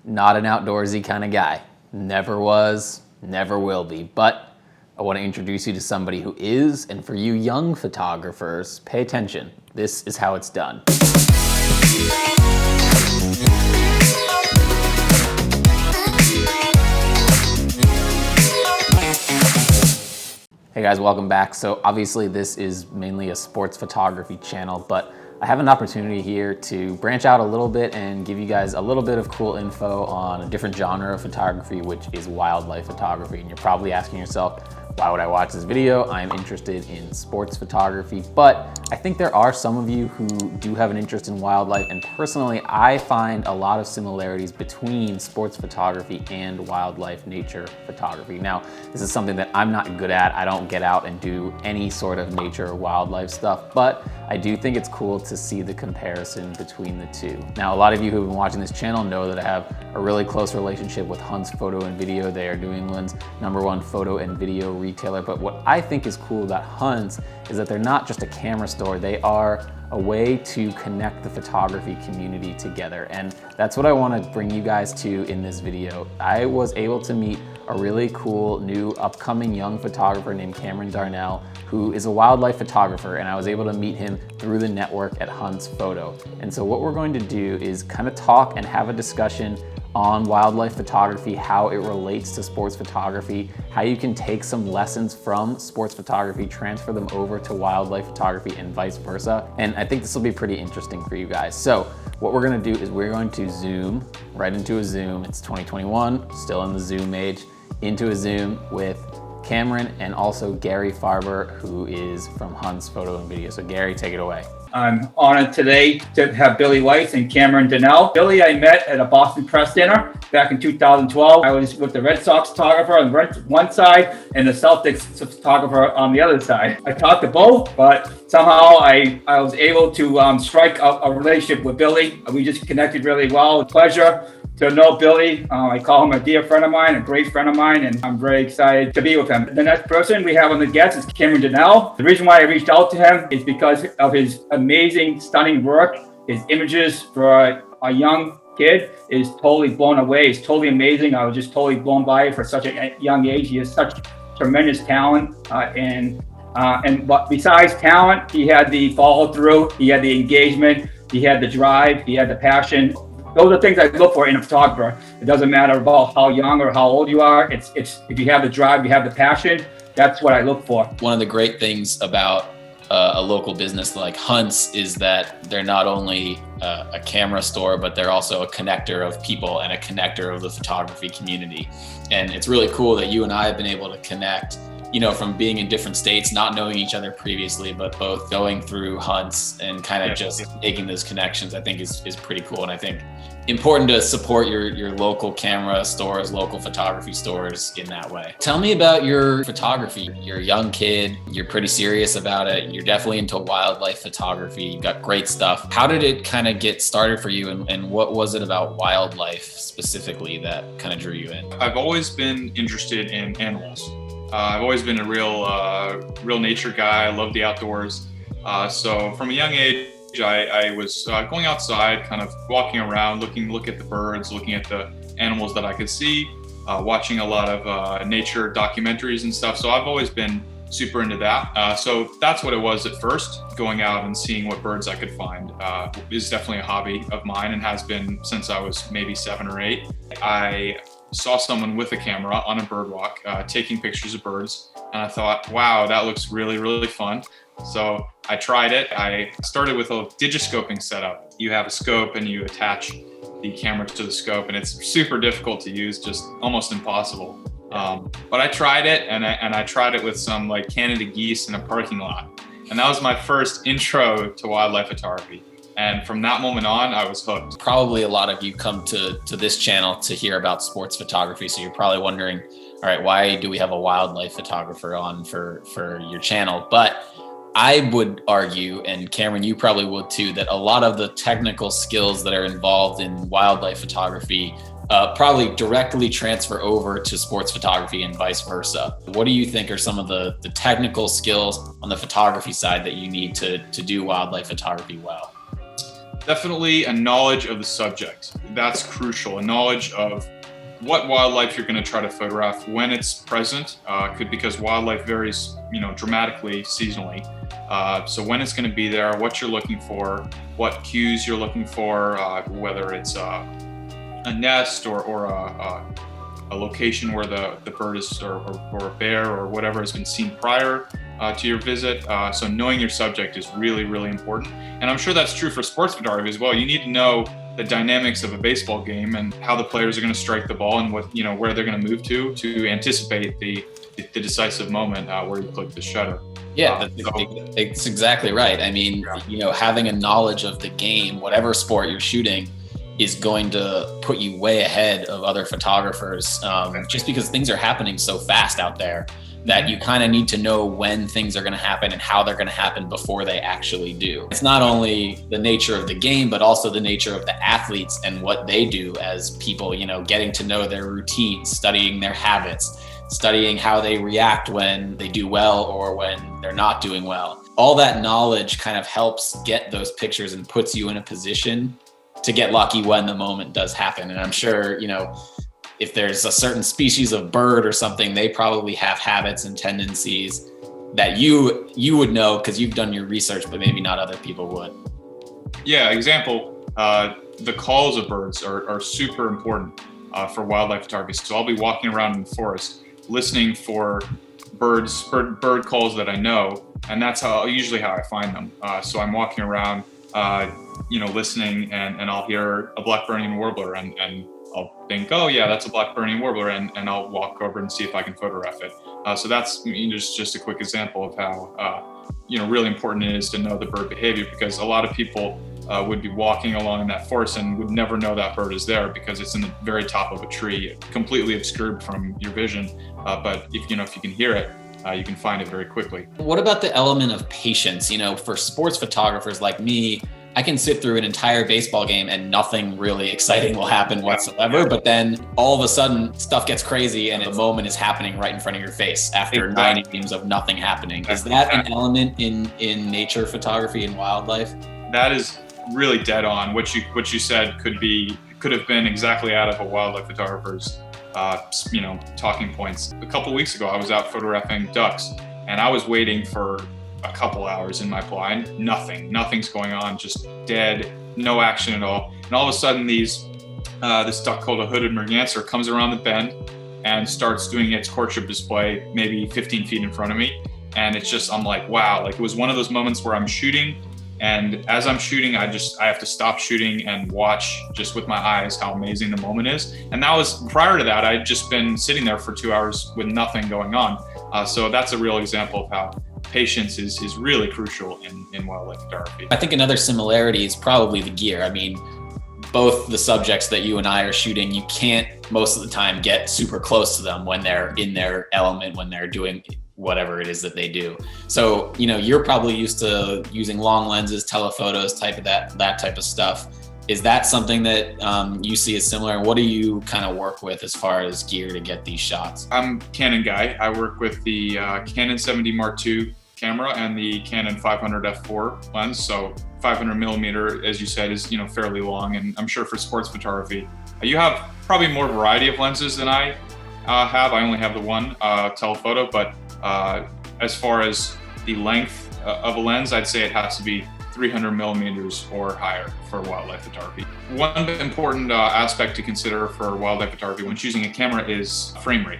not an outdoorsy kind of guy. Never was, never will be. But I want to introduce you to somebody who is, and for you young photographers, pay attention. This is how it's done. Hey guys, welcome back. So obviously this is mainly a sports photography channel, but I have an opportunity here to branch out a little bit and give you guys a little bit of cool info on a different genre of photography, which is wildlife photography. And you're probably asking yourself, why would I watch this video? I'm interested in sports photography, but I think there are some of you who do have an interest in wildlife, and personally, I find a lot of similarities between sports photography and wildlife nature photography. Now, this is something that I'm not good at. I don't get out and do any sort of nature or wildlife stuff, but I do think it's cool to see the comparison between the two. Now, a lot of you who have been watching this channel know that I have a really close relationship with Hunt's Photo and Video. They are New England's #1 photo and video retailer. But what I think is cool about Hunt's is that they're not just a camera store. They are a way to connect the photography community together. And that's what I want to bring you guys to in this video. I was able to meet a really cool new upcoming young photographer named Cameron Darnell, who is a wildlife photographer, and I was able to meet him through the network at Hunt's Photo. And so what we're going to do is kind of talk and have a discussion on wildlife photography, how it relates to sports photography, how you can take some lessons from sports photography, transfer them over to wildlife photography, and vice versa. And I think this will be pretty interesting for you guys. So what we're gonna do is we're going to zoom right into a Zoom. It's 2021, still in the Zoom age, into a Zoom with Cameron and also Gary Farber, who is from Hunt's Photo and Video. So Gary, take it away. I'm honored today to have Billie Weiss and Cameron Darnell. Billie I met at a Boston press dinner back in 2012. I was with the Red Sox photographer on one side and the Celtics photographer on the other side. I talked to both, but somehow I was able to strike a relationship with Billie. We just connected really well. A pleasure to know Billie. I call him a dear friend of mine, a great friend of mine, and I'm very excited to be with him. The next person we have on the guest is Cameron Darnell. The reason why I reached out to him is because of his amazing, stunning work. His images for a young kid is totally blown away. It's totally amazing. I was just totally blown by it for such a young age. He has such tremendous talent, but besides talent, he had the follow through, he had the engagement, he had the drive, he had the passion. Those are things I look for in a photographer. It doesn't matter about how young or how old you are. It's if you have the drive, you have the passion, that's what I look for. One of the great things about a local business like Hunt's is that they're not only a camera store, but they're also a connector of people and a connector of the photography community. And it's really cool that you and I have been able to connect, you know, from being in different states, not knowing each other previously, but both going through Hunt's and kind of just making those connections, I think is pretty cool. And I think important to support your local camera stores, local photography stores in that way. Tell me about your photography. You're a young kid, you're pretty serious about it. You're definitely into wildlife photography. You've got great stuff. How did it kind of get started for you? And what was it about wildlife specifically that kind of drew you in? I've always been interested in animals. I've always been a real nature guy. I love the outdoors. So from a young age, I was going outside, kind of walking around, look at the birds, looking at the animals that I could see, watching a lot of nature documentaries and stuff. So I've always been super into that. So that's what it was at first. Going out and seeing what birds I could find is definitely a hobby of mine and has been since I was maybe 7 or 8. I saw someone with a camera on a bird walk taking pictures of birds, and I thought, wow, that looks really, really fun. So I tried it. I started with a digiscoping setup. You have a scope and you attach the camera to the scope, and it's super difficult to use, just almost impossible. But I tried it, and I tried it with some like Canada geese in a parking lot. And that was my first intro to wildlife photography. And from that moment on, I was hooked. Probably a lot of you come to this channel to hear about sports photography. So you're probably wondering, all right, why do we have a wildlife photographer on for your channel? But I would argue, and Cameron, you probably would too, that a lot of the technical skills that are involved in wildlife photography probably directly transfer over to sports photography and vice versa. What do you think are some of the technical skills on the photography side that you need to do wildlife photography well? Definitely a knowledge of the subject. That's crucial. A knowledge of what wildlife you're going to try to photograph when it's present, because wildlife varies, dramatically seasonally. So when it's going to be there, what you're looking for, what cues you're looking for, whether it's a nest or a location where the bird is, or a bear or whatever has been seen prior to your visit. So knowing your subject is really, really important. And I'm sure that's true for sports photography as well. You need to know the dynamics of a baseball game and how the players are going to strike the ball and what, where they're going to move to anticipate the decisive moment where you click the shutter. Yeah, it's exactly right. I mean, having a knowledge of the game, whatever sport you're shooting, is going to put you way ahead of other photographers, just because things are happening so fast out there that you kind of need to know when things are going to happen and how they're going to happen before they actually do. It's not only the nature of the game, but also the nature of the athletes and what they do as people, getting to know their routines, studying their habits, studying how they react when they do well or when they're not doing well. All that knowledge kind of helps get those pictures and puts you in a position to get lucky when the moment does happen. And I'm sure, if there's a certain species of bird or something, they probably have habits and tendencies that you would know because you've done your research, but maybe not other people would. Yeah, example, the calls of birds are super important for wildlife photography. So I'll be walking around in the forest, listening for bird calls that I know, and that's usually how I find them. So I'm walking around, listening, and I'll hear a black-burning warbler, and I'll think, oh yeah, that's a black-burning warbler, and I'll walk over and see if I can photograph it. So that's just a quick example of how really important it is to know the bird behavior, because a lot of people would be walking along in that forest and would never know that bird is there because it's in the very top of a tree, completely obscured from your vision. But if you can hear it, you can find it very quickly. What about the element of patience? For sports photographers like me, I can sit through an entire baseball game and nothing really exciting will happen whatsoever. But then all of a sudden stuff gets crazy and a moment is happening right in front of your face after 9 innings of nothing happening. Is that an element in nature photography and wildlife? That is really dead on. What you said could have been exactly out of a wildlife photographer's talking points. A couple of weeks ago, I was out photographing ducks, and I was waiting for a couple hours in my blind. Nothing's going on, just dead, no action at all. And all of a sudden, this duck called a hooded merganser comes around the bend and starts doing its courtship display, maybe 15 feet in front of me. And I'm like, wow, like it was one of those moments where I'm shooting, and as I'm shooting, I have to stop shooting and watch just with my eyes how amazing the moment is. And that was prior to that, I'd just been sitting there for 2 hours with nothing going on. So that's a real example of how patience is really crucial in wildlife photography. I think another similarity is probably the gear. I mean, both the subjects that you and I are shooting, you can't most of the time get super close to them when they're in their element, when they're doing whatever it is that they do. So, you're probably used to using long lenses, telephotos, that type of stuff. Is that something that you see as similar? And what do you kind of work with as far as gear to get these shots? I'm a Canon guy. I work with the Canon 70 Mark II camera and the Canon 500 f4 lens. So 500 millimeter, as you said, is fairly long. And I'm sure for sports photography, you have probably more variety of lenses than I have. I only have the one telephoto, but as far as the length of a lens, I'd say it has to be 300 millimeters or higher for wildlife photography. One important aspect to consider for wildlife photography when choosing a camera is frame rate.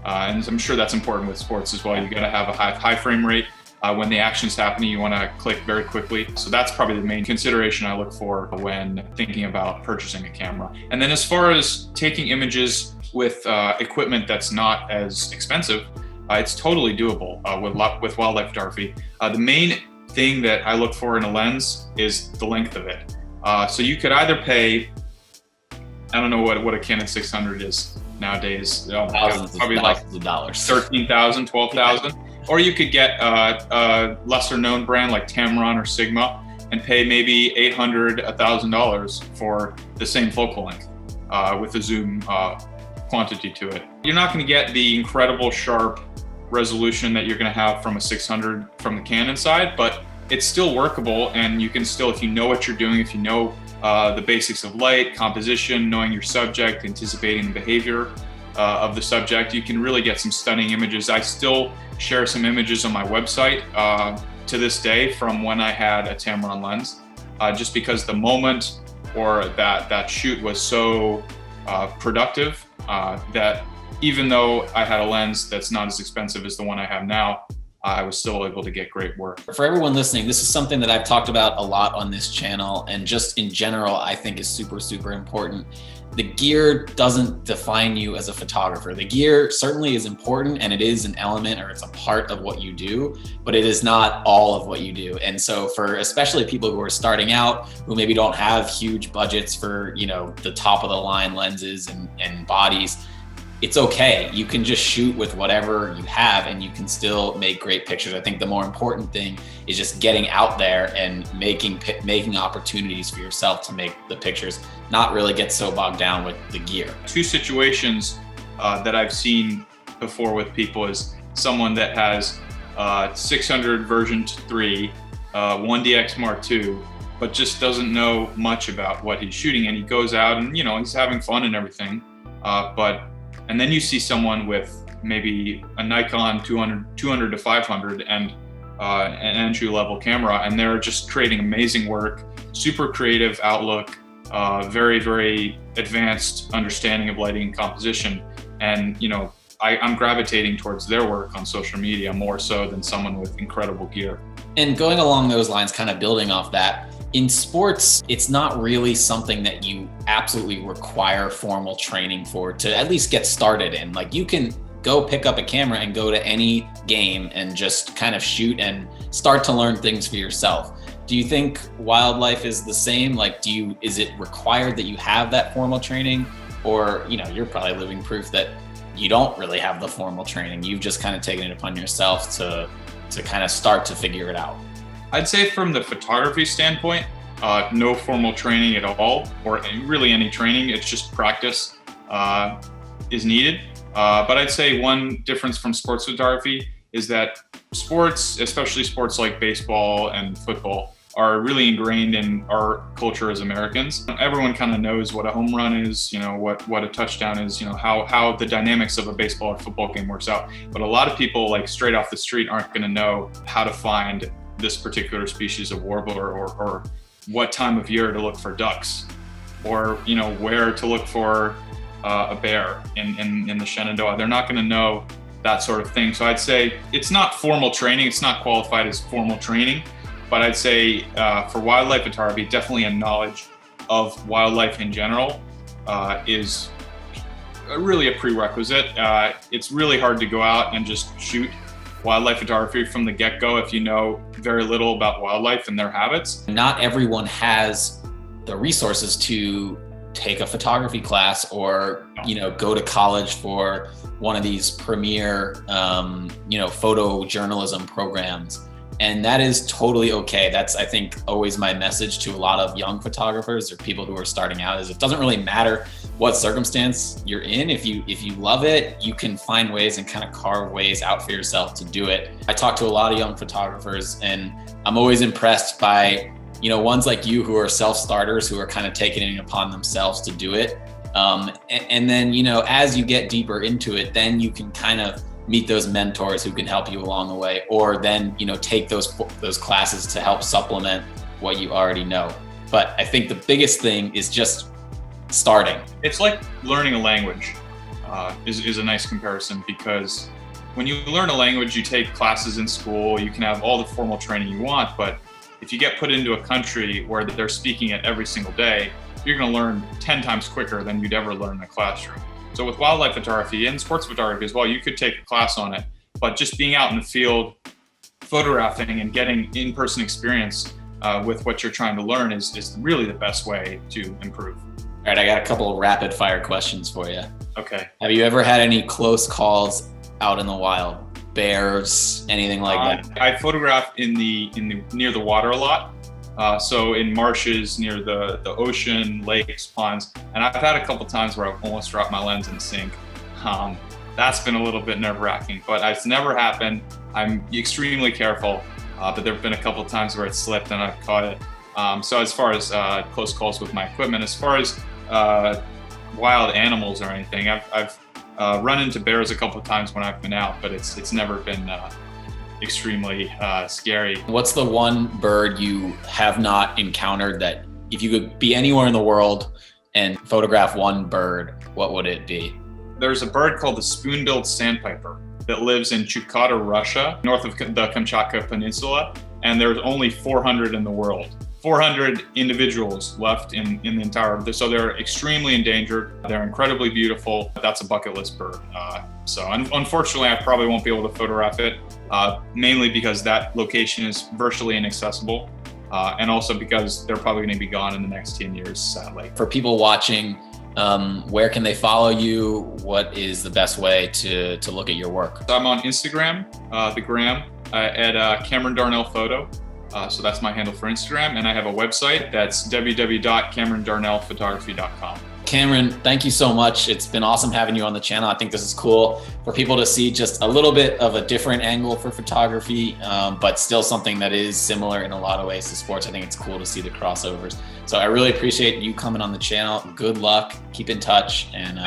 And I'm sure that's important with sports as well. You gotta have a high frame rate. When the action's happening, you wanna click very quickly. So that's probably the main consideration I look for when thinking about purchasing a camera. And then as far as taking images with equipment that's not as expensive, it's totally doable with wildlife photography. The main thing that I look for in a lens is the length of it. So you could either pay, I don't know what a Canon 600 is nowadays, probably like of dollars, $13,000, $12,000, or you could get a lesser known brand like Tamron or Sigma and pay maybe $800, $1,000 for the same focal length with a zoom quantity to it. You're not going to get the incredible sharp resolution that you're going to have from a 600 from the Canon side, but it's still workable, and you can still, if you know what you're doing, if you know the basics of light, composition, knowing your subject, anticipating the behavior of the subject, you can really get some stunning images. I still share some images on my website to this day from when I had a Tamron lens, just because the moment or that shoot was so productive that even though I had a lens that's not as expensive as the one I have now, I was still able to get great work. For everyone listening, this is something that I've talked about a lot on this channel, and just in general, I think is super, super important. The gear doesn't define you as a photographer. The gear certainly is important, and it is an element, or it's a part of what you do, but it is not all of what you do. And so for especially people who are starting out, who maybe don't have huge budgets for, you know, the top of the line lenses and bodies, it's okay. You can just shoot with whatever you have and you can still make great pictures. I think the more important thing is just getting out there and making opportunities for yourself to make the pictures, not really get so bogged down with the gear. Two situations that I've seen before with people is someone that has 600 version 3, 1DX Mark II, but just doesn't know much about what he's shooting, and he goes out and, you know, he's having fun and everything, and then you see someone with maybe a Nikon 200 to 500 and an entry-level camera, and they're just creating amazing work, super creative outlook, very, very advanced understanding of lighting and composition. And, you know, I'm gravitating towards their work on social media more so than someone with incredible gear. And going along those lines, kind of building off that, in sports, it's not really something that you absolutely require formal training for to at least get started in. Like, you can go pick up a camera and go to any game and just kind of shoot and start to learn things for yourself. Do you think wildlife is the same? Like, is it required that you have that formal training? Or, you know, you're probably living proof that you don't really have the formal training. You've just kind of taken it upon yourself to kind of start to figure it out. I'd say from the photography standpoint, no formal training at all, or really any training. It's just practice is needed. But I'd say one difference from sports photography is that sports, especially sports like baseball and football, are really ingrained in our culture as Americans. Everyone kind of knows what a home run is, you know, what a touchdown is, you know, how the dynamics of a baseball or football game works out. But a lot of people, like, straight off the street aren't going to know how to find this particular species of warbler, or what time of year to look for ducks, or, you know, where to look for a bear in the Shenandoah. They're not going to know that sort of thing. So I'd say it's not formal training. It's not qualified as formal training, but I'd say for wildlife photography, definitely a knowledge of wildlife in general is really a prerequisite. It's really hard to go out and just shoot wildlife photography from the get-go if you know very little about wildlife and their habits. Not everyone has the resources to take a photography class or, you know, go to college for one of these premier, you know, photojournalism programs. And that is totally okay. That's, I think, always my message to a lot of young photographers or people who are starting out, is it doesn't really matter what circumstance you're in. If you love it, you can find ways and kind of carve ways out for yourself to do it. I talk to a lot of young photographers, and I'm always impressed by, you know, ones like you who are self-starters, who are kind of taking it upon themselves to do it. And then, you know, as you get deeper into it, then you can kind of meet those mentors who can help you along the way, or then, you know, take those classes to help supplement what you already know. But I think the biggest thing is just starting. It's like learning a language is a nice comparison, because when you learn a language, you take classes in school, you can have all the formal training you want, but if you get put into a country where they're speaking it every single day, you're going to learn 10 times quicker than you'd ever learn in a classroom. So with wildlife photography and sports photography as well, you could take a class on it, but just being out in the field, photographing and getting in-person experience with what you're trying to learn is really the best way to improve. All right, I got a couple of rapid fire questions for you. Okay. Have you ever had any close calls out in the wild? Bears, anything like that? I photograph in the near the water a lot. So in marshes, near the ocean, lakes, ponds, and I've had a couple times where I've almost dropped my lens in the sink. That's been a little bit nerve-wracking, but it's never happened. I'm extremely careful. but there have been a couple of times where it slipped and I've caught it. So as far as close calls with my equipment, as far as wild animals or anything, I've run into bears a couple of times when I've been out, but it's never been extremely scary. What's the one bird you have not encountered that if you could be anywhere in the world and photograph one bird, what would it be? There's a bird called the spoon-billed sandpiper that lives in Chukotka, Russia, north of the Kamchatka Peninsula, and there's only 400 in the world. 400 individuals left in the entire, so they're extremely endangered. They're incredibly beautiful. That's a bucket list bird. So unfortunately, I probably won't be able to photograph it, mainly because that location is virtually inaccessible, and also because they're probably gonna be gone in the next 10 years, sadly. For people watching, where can they follow you? What is the best way to look at your work? I'm on Instagram, the gram, at Cameron Darnell Photo. So that's my handle for Instagram. And I have a website that's www.camerondarnellphotography.com. Cameron, thank you so much. It's been awesome having you on the channel. I think this is cool for people to see just a little bit of a different angle for photography, but still something that is similar in a lot of ways to sports. I think it's cool to see the crossovers. So I really appreciate you coming on the channel. Good luck, keep in touch, and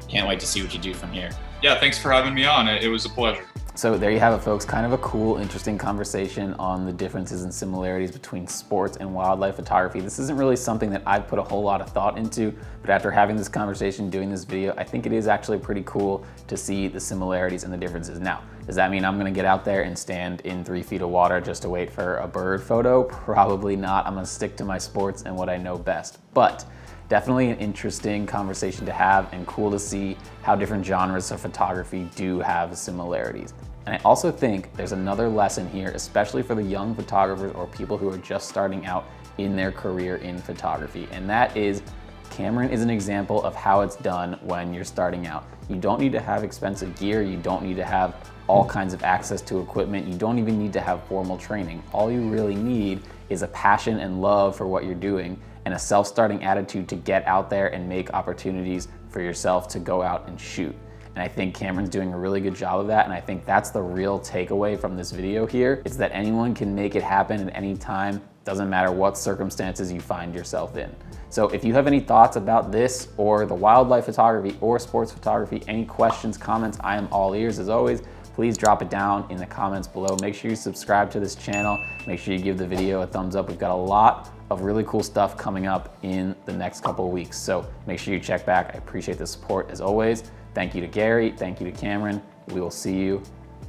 can't wait to see what you do from here. Yeah, thanks for having me on. It was a pleasure. So there you have it, folks. Kind of a cool, interesting conversation on the differences and similarities between sports and wildlife photography. This isn't really something that I've put a whole lot of thought into, but after having this conversation, doing this video, I think it is actually pretty cool to see the similarities and the differences. Now, does that mean I'm gonna get out there and stand in 3 feet of water just to wait for a bird photo? Probably not. I'm gonna stick to my sports and what I know best. But definitely an interesting conversation to have and cool to see how different genres of photography do have similarities. And I also think there's another lesson here, especially for the young photographers or people who are just starting out in their career in photography. And that is, Cameron is an example of how it's done when you're starting out. You don't need to have expensive gear. You don't need to have all kinds of access to equipment. You don't even need to have formal training. All you really need is a passion and love for what you're doing and a self-starting attitude to get out there and make opportunities for yourself to go out and shoot. And I think Cameron's doing a really good job of that, and I think that's the real takeaway from this video here, is that anyone can make it happen at any time, doesn't matter what circumstances you find yourself in. So if you have any thoughts about this or the wildlife photography or sports photography, any questions, comments, I am all ears as always. Please drop it down in the comments below. Make sure you subscribe to this channel. Make sure you give the video a thumbs up. We've got a lot of really cool stuff coming up in the next couple of weeks. So make sure you check back. I appreciate the support as always. Thank you to Gary. Thank you to Cameron. We will see you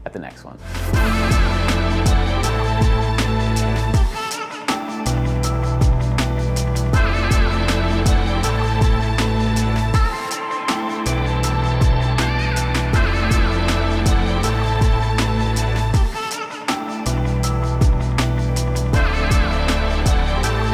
at the next one.